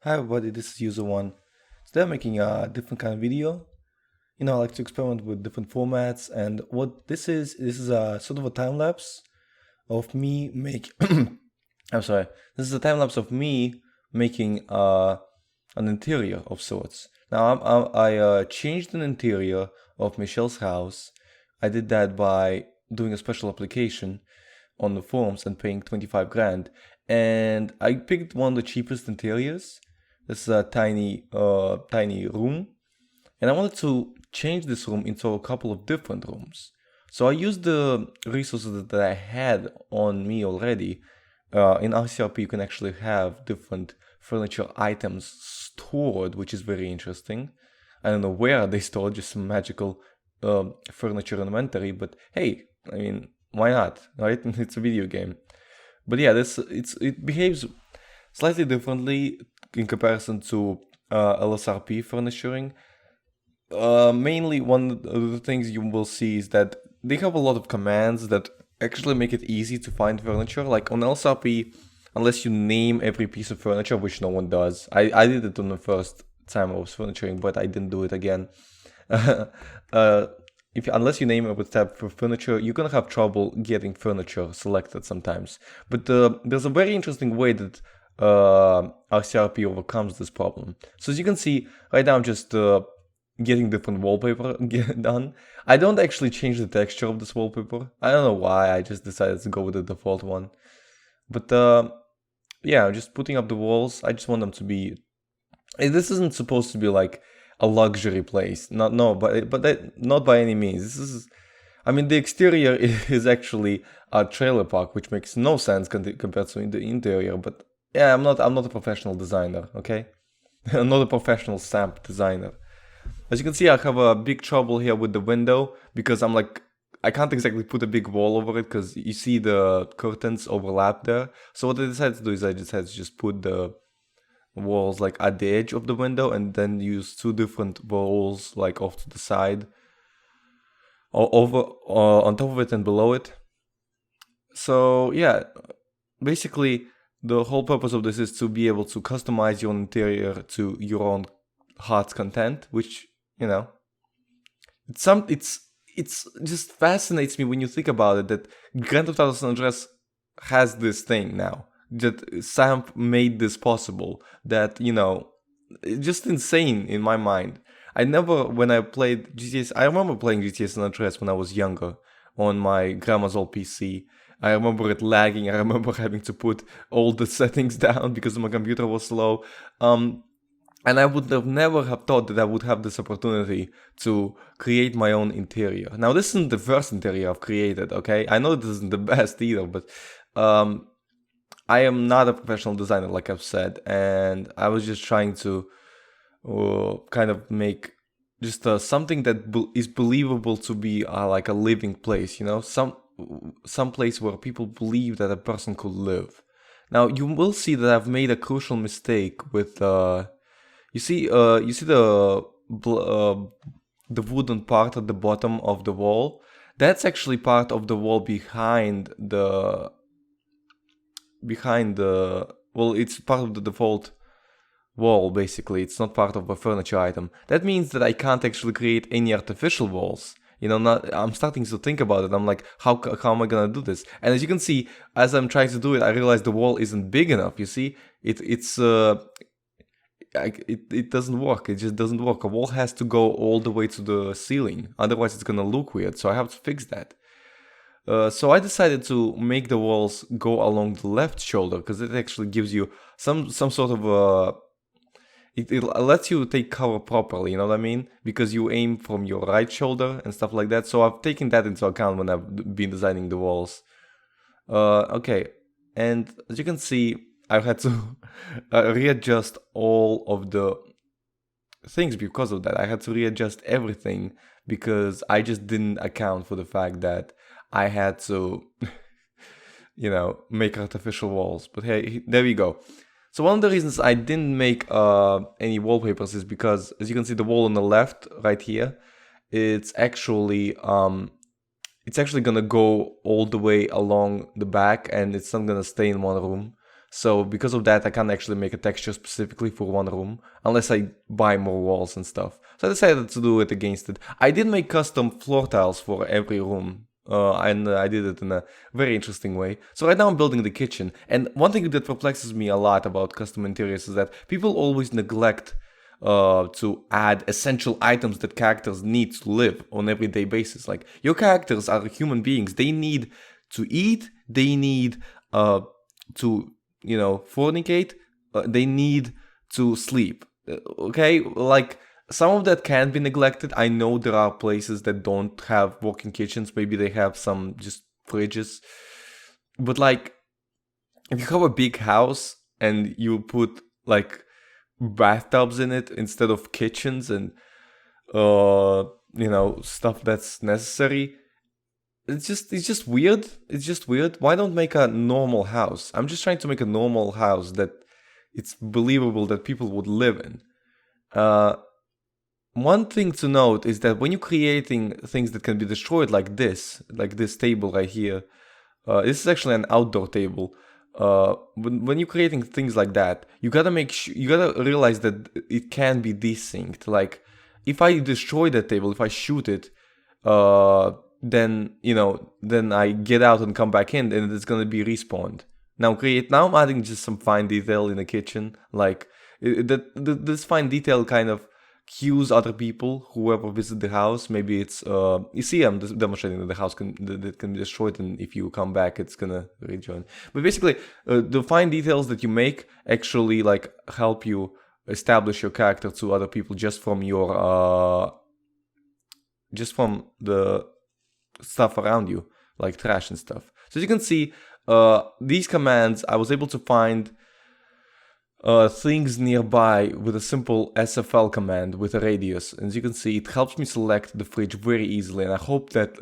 Hi everybody, this is user1. Today I'm making a different kind of video. I like to experiment with different formats, and what this is a sort of a time lapse of me make I'm sorry. This is a time lapse of me making an interior of sorts. Now I changed an interior of Michelle's house. I did that by doing a special application on the forums and paying 25 grand. And I picked one of the cheapest interiors. This is a tiny room, and I wanted to change this room into a couple of different rooms. So I used the resources that I had on me already. In RCRP, you can actually have different furniture items stored, which is very interesting. I don't know where they stored, just some magical furniture inventory, but hey, I mean, why not, right? It's a video game. But yeah, it behaves slightly differently in comparison to LSRP furnituring. Mainly, one of the things you will see is that they have a lot of commands that actually make it easy to find furniture. Like on LSRP, unless you name every piece of furniture, which no one does. I did it on the first time I was furnituring, but I didn't do it again. Unless you name every type of furniture, you're gonna have trouble getting furniture selected sometimes. But there's a very interesting way that RCRP overcomes this problem. So as you can see, right now I'm just getting different wallpaper done. I don't actually change the texture of this wallpaper. I don't know why, I just decided to go with the default one. But yeah, just putting up the walls, I just want them to be... This isn't supposed to be like a luxury place. Not by any means. This is... I mean, the exterior is actually a trailer park, which makes no sense compared to the interior, but yeah, I'm not a professional designer, okay? I'm not a professional stamp designer. As you can see, I have a big trouble here with the window because I can't exactly put a big wall over it because you see the curtains overlap there. So what I decided to do is I decided to just put the walls like at the edge of the window and then use two different walls like off to the side, over on top of it and below it. So yeah, basically the whole purpose of this is to be able to customize your interior to your own heart's content, which, it's just fascinates me when you think about it that Grand Theft Auto San Andreas has this thing now, that SAMP made this possible, that, it's just insane in my mind. When I played GTA, I remember playing GTA San Andreas when I was younger on my grandma's old PC. I remember it lagging. I remember having to put all the settings down because my computer was slow. And I would have never have thought that I would have this opportunity to create my own interior. Now, this isn't the first interior I've created, okay? I know this isn't the best either, but I am not a professional designer, like I've said, and I was just trying to kind of make just something that is believable to be like a living place, some place where people believe that a person could live. Now, you will see that I've made a crucial mistake with... You see the wooden part at the bottom of the wall? That's actually part of the wall behind the... Well, it's part of the default wall, basically. It's not part of a furniture item. That means that I can't actually create any artificial walls. I'm starting to think about it. I'm like, how am I gonna do this? And as you can see, as I'm trying to do it, I realize the wall isn't big enough. You see, it doesn't work. It just doesn't work. A wall has to go all the way to the ceiling, otherwise it's gonna look weird. So I have to fix that. So I decided to make the walls go along the left shoulder because it actually gives you some sort of it lets you take cover properly, you know what I mean? Because you aim from your right shoulder and stuff like that. So I've taken that into account when I've been designing the walls. Okay, and as you can see, I've had to readjust all of the things because of that. I had to readjust everything because I just didn't account for the fact that I had to, make artificial walls. But hey, there we go. So one of the reasons I didn't make any wallpapers is because, as you can see, the wall on the left, right here, it's actually gonna go all the way along the back, and it's not gonna stay in one room. So because of that, I can't actually make a texture specifically for one room unless I buy more walls and stuff. So I decided to do it against it. I did make custom floor tiles for every room. And I did it in a very interesting way. So right now I'm building the kitchen. And one thing that perplexes me a lot about custom interiors is that people always neglect to add essential items that characters need to live on everyday basis. Like, your characters are human beings. They need to eat. They need to, fornicate. They need to sleep. Okay? Like, some of that can be neglected. I know there are places that don't have walk-in kitchens. Maybe they have some just fridges. But like, if you have a big house and you put like bathtubs in it instead of kitchens and stuff that's necessary, it's just weird. It's just weird. Why don't make a normal house? I'm just trying to make a normal house that it's believable that people would live in. One thing to note is that when you're creating things that can be destroyed like this table right here, this is actually an outdoor table. When you're creating things like that, you gotta realize that it can be desynced. Like, if I destroy that table, if I shoot it, then I get out and come back in, and it's gonna be respawned. Now I'm adding just some fine detail in the kitchen, like this fine detail kind of cues other people, whoever visit the house. Maybe it's you see, I'm demonstrating that the house can be destroyed, and if you come back, it's gonna rejoin. But basically, the fine details that you make actually like help you establish your character to other people just from the stuff around you, like trash and stuff. So as you can see, these commands, I was able to find things nearby with a simple SFL command with a radius. And as you can see, it helps me select the fridge very easily, and I hope that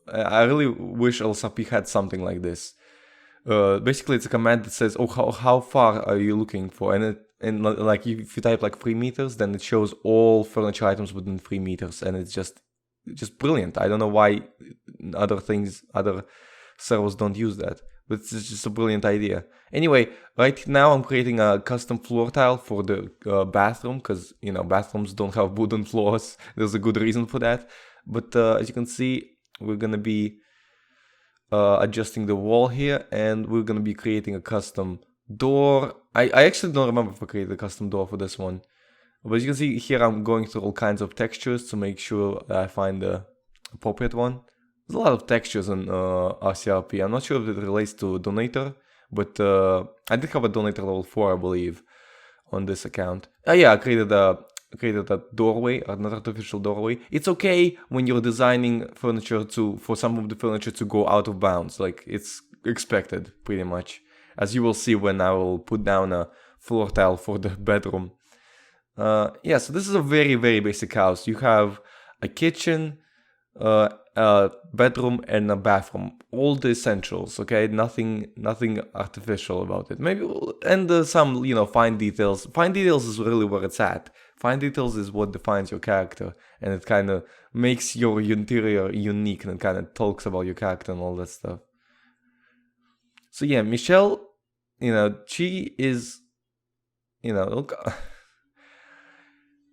I really wish LSRP had something like this. Basically, it's a command that says, oh, how far are you looking for? And like, if you type like 3 meters, then it shows all furniture items within 3 meters, and it's just brilliant. I don't know why other servers don't use that, but it's just a brilliant idea. Anyway, right now I'm creating a custom floor tile for the bathroom, because bathrooms don't have wooden floors. There's a good reason for that. But as you can see, we're gonna be adjusting the wall here, and we're gonna be creating a custom door. I actually don't remember if I created a custom door for this one, but as you can see here, I'm going through all kinds of textures to make sure that I find the appropriate one. There's a lot of textures in RCRP. I'm not sure if it relates to Donator, but I did have a Donator level 4, I believe, on this account. Yeah, I created a doorway, an artificial doorway. It's okay when you're designing furniture for some of the furniture to go out of bounds. Like, it's expected, pretty much. As you will see when I will put down a floor tile for the bedroom. Yeah, so this is a very, very basic house. You have a kitchen, a bedroom, and a bathroom. All the essentials, okay? Nothing artificial about it. Maybe, and some, fine details. Fine details is really where it's at. Fine details is what defines your character, and it kind of makes your interior unique, and it kind of talks about your character and all that stuff. So yeah, Michelle, she is,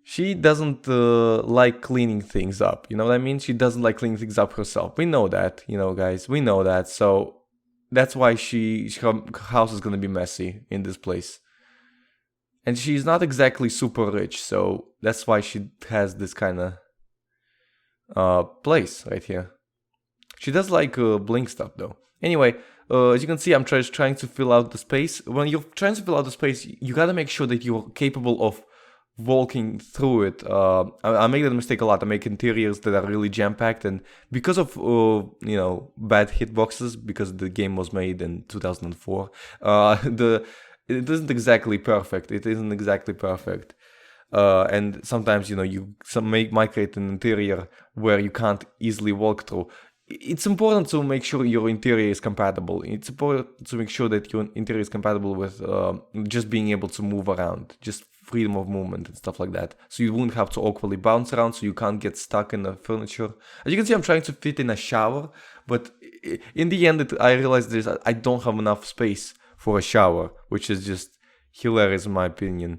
she doesn't like cleaning things up, you know what I mean? She doesn't like cleaning things up herself. We know that, guys, we know that. So that's why her house is gonna be messy in this place. And she's not exactly super rich, so that's why she has this kind of place right here. She does like blink stuff though. Anyway, as you can see, I'm trying to fill out the space. When you're trying to fill out the space, you gotta make sure that you're capable of walking through it. I make that mistake a lot. I make interiors that are really jam-packed, and because of bad hitboxes, because the game was made in 2004, it isn't exactly perfect. And sometimes you might create an interior where you can't easily walk through. It's important to make sure your interior is compatible. It's important to make sure that your interior is compatible with just being able to move around, just freedom of movement and stuff like that. So you won't have to awkwardly bounce around, so you can't get stuck in the furniture. As you can see, I'm trying to fit in a shower, but in the end, I realized I don't have enough space for a shower, which is just hilarious in my opinion.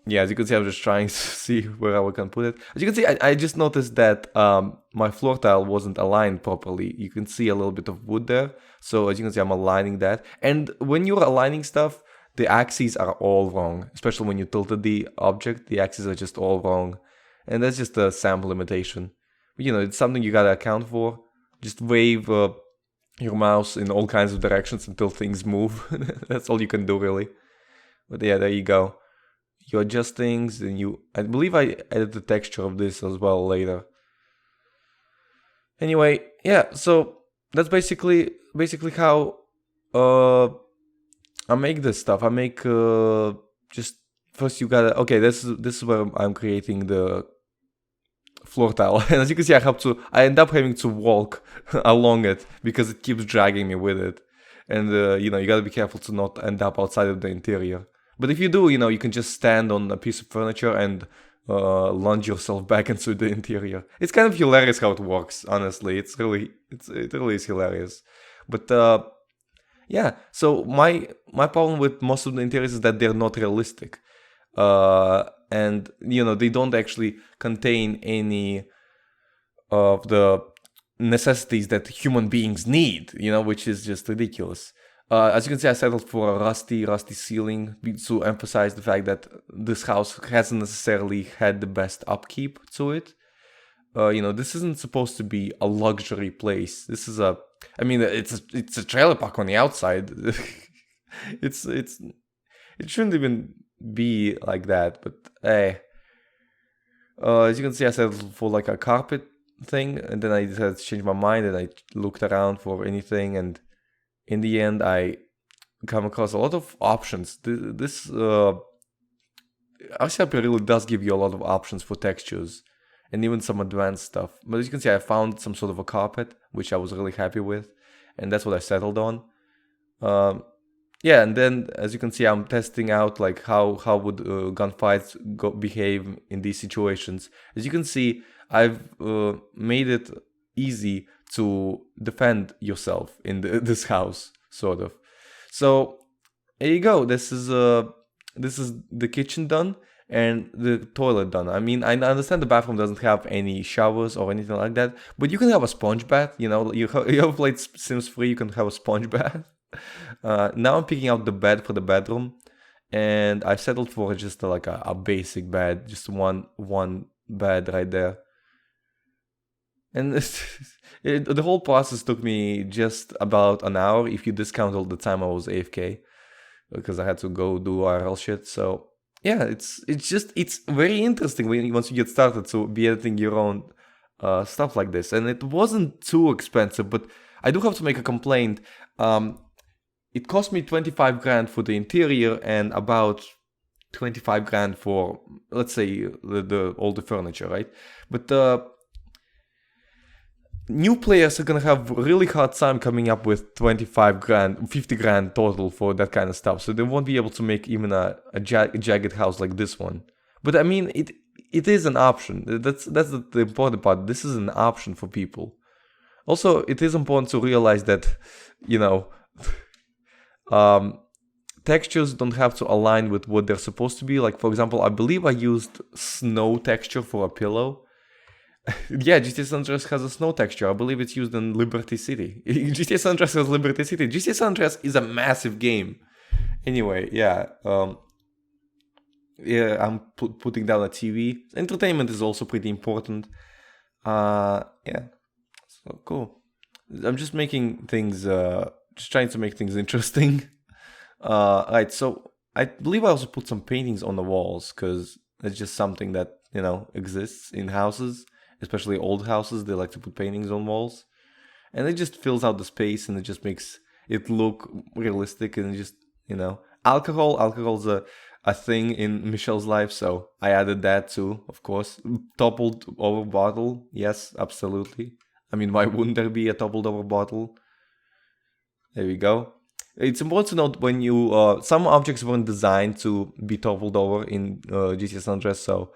Yeah, as you can see, I'm just trying to see where I can put it. As you can see, I just noticed that my floor tile wasn't aligned properly. You can see a little bit of wood there. So as you can see, I'm aligning that. And when you're aligning stuff, the axes are all wrong. Especially when you tilted the object, the axes are just all wrong. And that's just a sample limitation. You know, it's something you gotta account for. Just wave your mouse in all kinds of directions until things move. That's all you can do, really. But yeah, there you go. You adjust things, and I believe I added the texture of this as well later. Anyway, yeah, so that's basically how I make this stuff. I make just first you gotta, okay, this is where I'm creating the floor tile, and as you can see, I end up having to walk along it because it keeps dragging me with it, and you know, you gotta be careful to not end up outside of the interior. But if you do, you know, you can just stand on a piece of furniture and lunge yourself back into the interior. It's kind of hilarious how it works, honestly. It really is hilarious. But yeah, so my problem with most of the interiors is that they're not realistic. And, you know, they don't actually contain any of the necessities that human beings need, you know, which is just ridiculous. As you can see, I settled for a rusty ceiling to emphasize the fact that this house hasn't necessarily had the best upkeep to it. You know, this isn't supposed to be a luxury place. This is it's a trailer park on the outside. It shouldn't even be like that, but hey. As you can see, I settled for like a carpet thing, and then I decided to change my mind, and I looked around for anything, and in the end, I come across a lot of options. This RCRP really does give you a lot of options for textures and even some advanced stuff. But as you can see, I found some sort of a carpet, which I was really happy with, and that's what I settled on. Yeah, and then as you can see, I'm testing out like how would gunfights behave in these situations. As you can see, I've made it easy to defend yourself in this house, sort of. So there you go. This is the kitchen done and the toilet done. I mean, I understand the bathroom doesn't have any showers or anything like that, but you can have a sponge bath. You know, you have played Sims 3, you can have a sponge bath. Now I'm picking out the bed for the bedroom, and I've settled for just like a basic bed, just one bed right there. And the whole process took me just about an hour if you discount all the time I was AFK, because I had to go do IRL shit. So yeah, it's very interesting once you get started to be editing your own stuff like this. And it wasn't too expensive, but I do have to make a complaint. It cost me 25 grand for the interior and about 25 grand for, let's say, all the furniture, right? But new players are gonna have really hard time coming up with 25 grand, 50 grand total for that kind of stuff. So they won't be able to make even a jagged house like this one. But I mean, it is an option. That's the important part. This is an option for people. Also, it is important to realize that, you know, textures don't have to align with what they're supposed to be. Like, for example, I believe I used snow texture for a pillow. Yeah, GTA San Andreas has a snow texture. I believe it's used in Liberty City. GTA San Andreas has Liberty City. GTA San Andreas is a massive game. Anyway, yeah. Yeah, I'm putting down a TV. Entertainment is also pretty important. Yeah. So cool. I'm just making things, just trying to make things interesting. Right, so I believe I also put some paintings on the walls, because it's just something that, you know, exists in houses. Especially old houses, they like to put paintings on walls, and it just fills out the space, and it just makes it look realistic. And it just, you know, alcohol's a thing in Michelle's life, so I added that too, of course. Toppled over bottle, yes, absolutely. I mean, why wouldn't there be a toppled over bottle? There we go. It's important to note when you some objects weren't designed to be toppled over in GTA San Andreas, so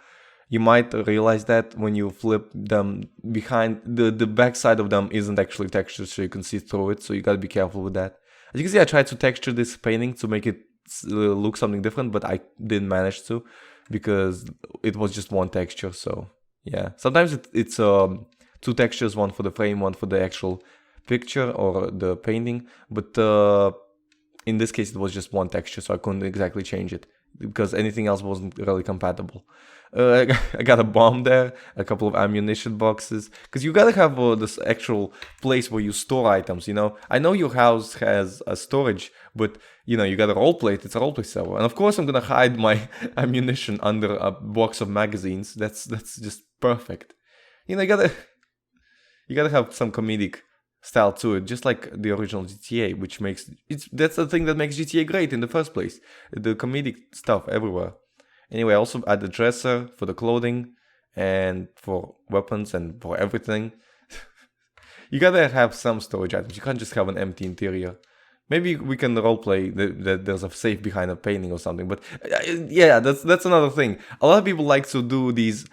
you might realize that when you flip them behind, the back side of them isn't actually textured, so you can see through it, so you gotta be careful with that. As you can see, I tried to texture this painting to make it look something different, but I didn't manage to because it was just one texture. So yeah, sometimes it's two textures, one for the frame, one for the actual picture or the painting, but in this case it was just one texture, so I couldn't exactly change it because anything else wasn't really compatible. I got a bomb there, a couple of ammunition boxes, because you gotta have this actual place where you store items, you know. I know your house has a storage, but you know, you gotta roleplay it, it's a roleplay server. And of course I'm gonna hide my ammunition under a box of magazines. That's just perfect. You know, you gotta have some comedic style to it, just like the original GTA, which makes that's the thing that makes GTA great in the first place, the comedic stuff everywhere. Anyway, I also add a dresser for the clothing and for weapons and for everything. You gotta have some storage items, you can't just have an empty interior. Maybe we can roleplay that there's a safe behind a painting or something, but yeah, that's another thing. A lot of people like to do these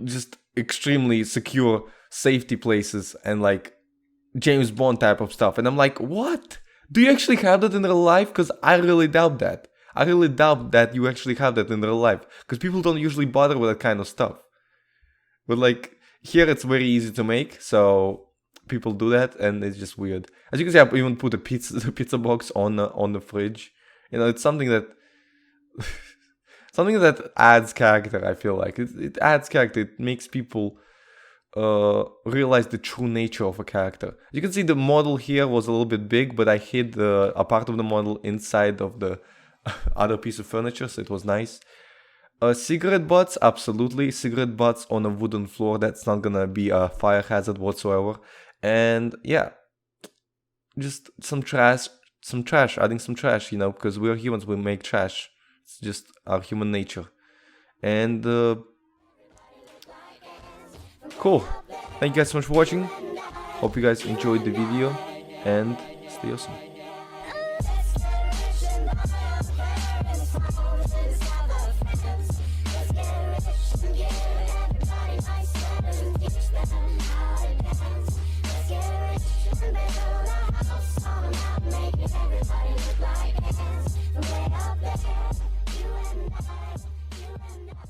just extremely secure safety places and like James Bond type of stuff, and I'm like, what? Do you actually have that in real life? Because I really doubt that. I really doubt that you actually have that in real life, because people don't usually bother with that kind of stuff. But like here, it's very easy to make, so people do that, and it's just weird. As you can see, I even put a pizza box on the fridge. You know, it's something that something that adds character. I feel like it adds character. It makes people realize the true nature of a character. You can see the model here was a little bit big, but I hid a part of the model inside of the other piece of furniture, so it was nice. Cigarette butts, absolutely. Cigarette butts on a wooden floor, that's not gonna be a fire hazard whatsoever. And yeah, just some trash, adding some trash, you know, because we're humans, we make trash. It's just our human nature. And cool. Thank you guys so much for watching. Hope you guys enjoyed the video and stay awesome. Everybody look like ants, way up there, you and I.